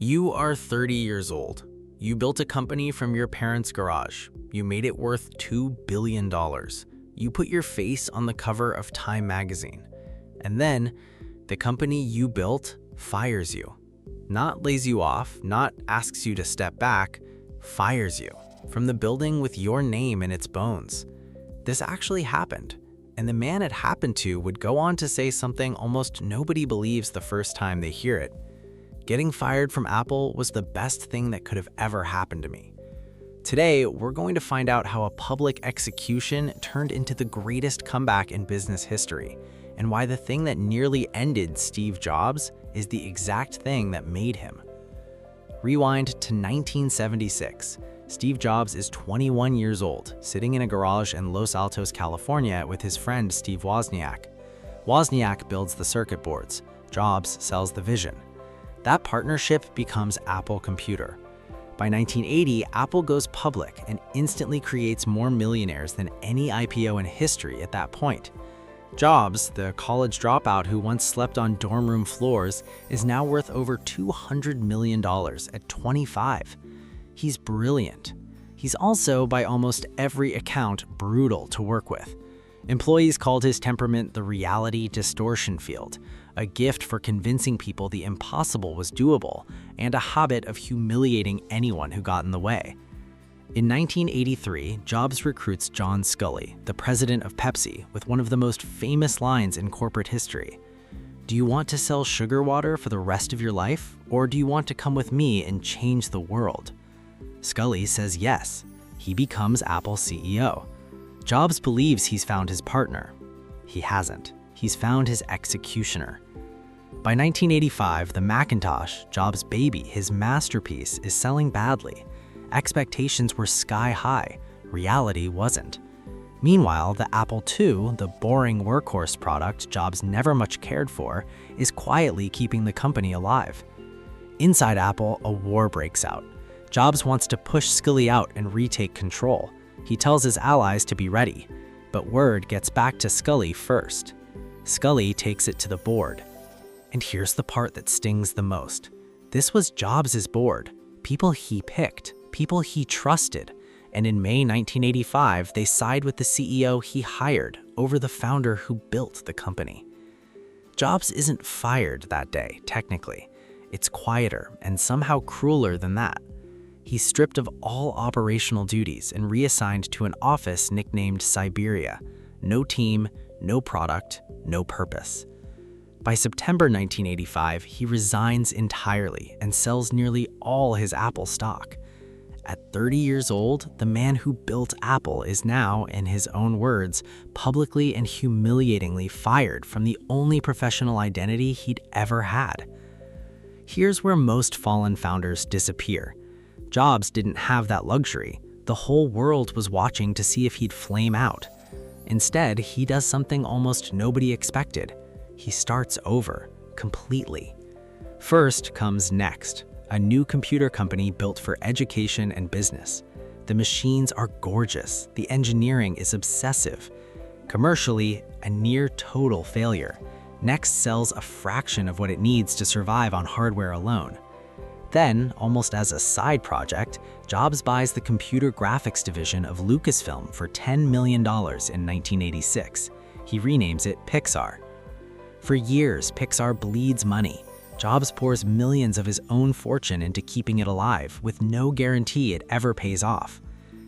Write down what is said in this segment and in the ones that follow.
You are 30 years old. You built a company from your parents' garage. You made it worth $2 billion. You put your face on the cover of Time magazine. And then, the company you built fires you. Not lays you off, not asks you to step back, fires you from the building with your name in its bones. This actually happened, and the man it happened to would go on to say something almost nobody believes the first time they hear it. Getting fired from Apple was the best thing that could have ever happened to me. Today, we're going to find out how a public execution turned into the greatest comeback in business history, and why the thing that nearly ended Steve Jobs is the exact thing that made him. Rewind to 1976. Steve Jobs is 21 years old, sitting in a garage in Los Altos, California with his friend Steve Wozniak. Wozniak builds the circuit boards. Jobs sells the vision. That partnership becomes Apple Computer. By 1980, Apple goes public and instantly creates more millionaires than any IPO in history at that point. Jobs, the college dropout who once slept on dorm room floors, is now worth over $200 million at 25. He's brilliant. He's also, by almost every account, brutal to work with. Employees called his temperament the reality distortion field, a gift for convincing people the impossible was doable, and a habit of humiliating anyone who got in the way. In 1983, Jobs recruits John Sculley, the president of Pepsi, with one of the most famous lines in corporate history. "Do you want to sell sugar water for the rest of your life, or do you want to come with me and change the world?" Sculley says yes. He becomes Apple's CEO. Jobs believes he's found his partner. He hasn't. He's found his executioner. By 1985, the Macintosh, Jobs' baby, his masterpiece, is selling badly. Expectations were sky high. Reality wasn't. Meanwhile, the Apple II, the boring workhorse product Jobs never much cared for, is quietly keeping the company alive. Inside Apple, a war breaks out. Jobs wants to push Sculley out and retake control. He tells his allies to be ready, but word gets back to Sculley first. Sculley takes it to the board. And here's the part that stings the most. This was Jobs' board, people he picked, people he trusted, and in May 1985, they side with the CEO he hired over the founder who built the company. Jobs isn't fired that day, technically. It's quieter and somehow crueler than that. He's stripped of all operational duties and reassigned to an office nicknamed Siberia. No team, no product, no purpose. By September 1985, he resigns entirely and sells nearly all his Apple stock. At 30 years old, the man who built Apple is now, in his own words, publicly and humiliatingly fired from the only professional identity he'd ever had. Here's where most fallen founders disappear. Jobs didn't have that luxury. The whole world was watching to see if he'd flame out. Instead, he does something almost nobody expected. He starts over, completely. First comes NeXT, a new computer company built for education and business. The machines are gorgeous. The engineering is obsessive. Commercially, a near total failure. NeXT sells a fraction of what it needs to survive on hardware alone. Then, almost as a side project, Jobs buys the computer graphics division of Lucasfilm for $10 million in 1986. He renames it Pixar. For years, Pixar bleeds money. Jobs pours millions of his own fortune into keeping it alive, with no guarantee it ever pays off.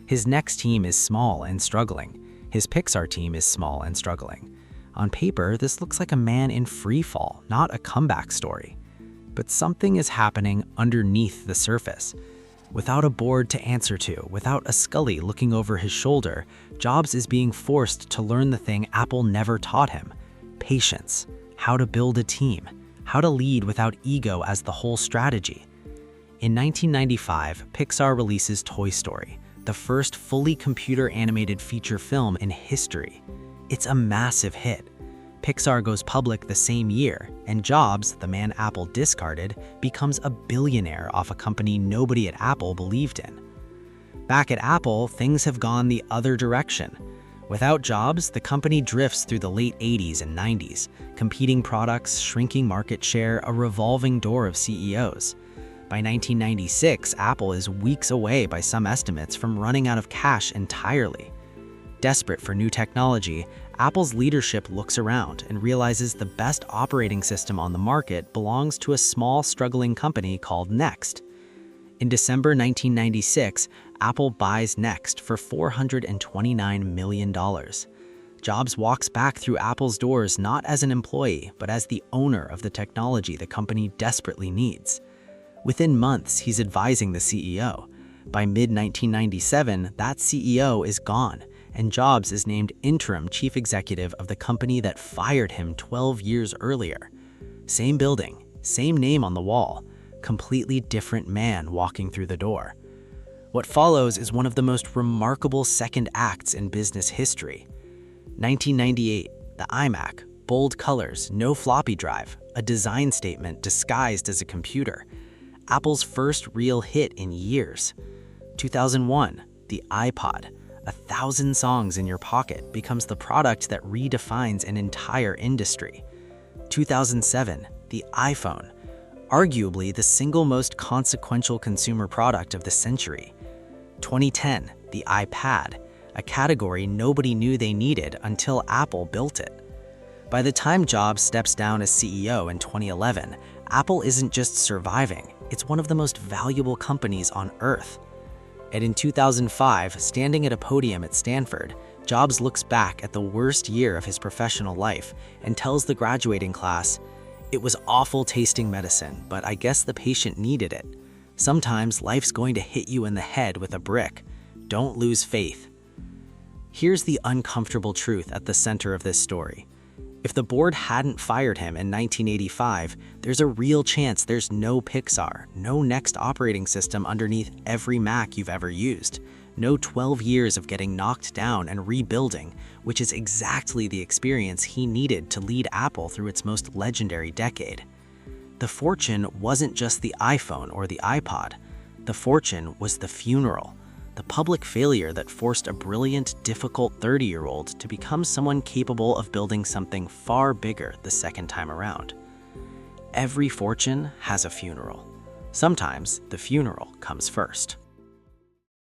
His NeXT team is small and struggling. His Pixar team is small and struggling. On paper, this looks like a man in free fall, not a comeback story. But something is happening underneath the surface. Without a board to answer to, without a Sculley looking over his shoulder, Jobs is being forced to learn the thing Apple never taught him: patience, how to build a team, how to lead without ego as the whole strategy. In 1995, Pixar releases Toy Story, the first fully computer-animated feature film in history. It's a massive hit. Pixar goes public the same year, and Jobs, the man Apple discarded, becomes a billionaire off a company nobody at Apple believed in. Back at Apple, things have gone the other direction. Without Jobs, the company drifts through the late 80s and 90s, competing products, shrinking market share, a revolving door of CEOs. By 1996, Apple is weeks away by some estimates from running out of cash entirely. Desperate for new technology, Apple's leadership looks around and realizes the best operating system on the market belongs to a small, struggling company called NeXT. In December 1996, Apple buys NeXT for $429 million. Jobs walks back through Apple's doors not as an employee, but as the owner of the technology the company desperately needs. Within months, he's advising the CEO. By mid-1997, that CEO is gone, and Jobs is named interim chief executive of the company that fired him 12 years earlier. Same building, same name on the wall, completely different man walking through the door. What follows is one of the most remarkable second acts in business history. 1998, the iMac, bold colors, no floppy drive, a design statement disguised as a computer. Apple's first real hit in years. 2001, the iPod, 1,000 songs in your pocket, becomes the product that redefines an entire industry. 2007, the iPhone, arguably the single most consequential consumer product of the century. 2010, the iPad, a category nobody knew they needed until Apple built it. By the time Jobs steps down as CEO in 2011, Apple isn't just surviving, it's one of the most valuable companies on earth. And in 2005, standing at a podium at Stanford, Jobs looks back at the worst year of his professional life and tells the graduating class, "It was awful tasting medicine, but I guess the patient needed it. Sometimes life's going to hit you in the head with a brick. Don't lose faith." Here's the uncomfortable truth at the center of this story. If the board hadn't fired him in 1985, there's a real chance there's no Pixar, no NeXT operating system underneath every Mac you've ever used, no 12 years of getting knocked down and rebuilding, which is exactly the experience he needed to lead Apple through its most legendary decade. The fortune wasn't just the iPhone or the iPod. The fortune was the funeral. The public failure that forced a brilliant, difficult 30-year-old to become someone capable of building something far bigger the second time around. Every fortune has a funeral. Sometimes the funeral comes first.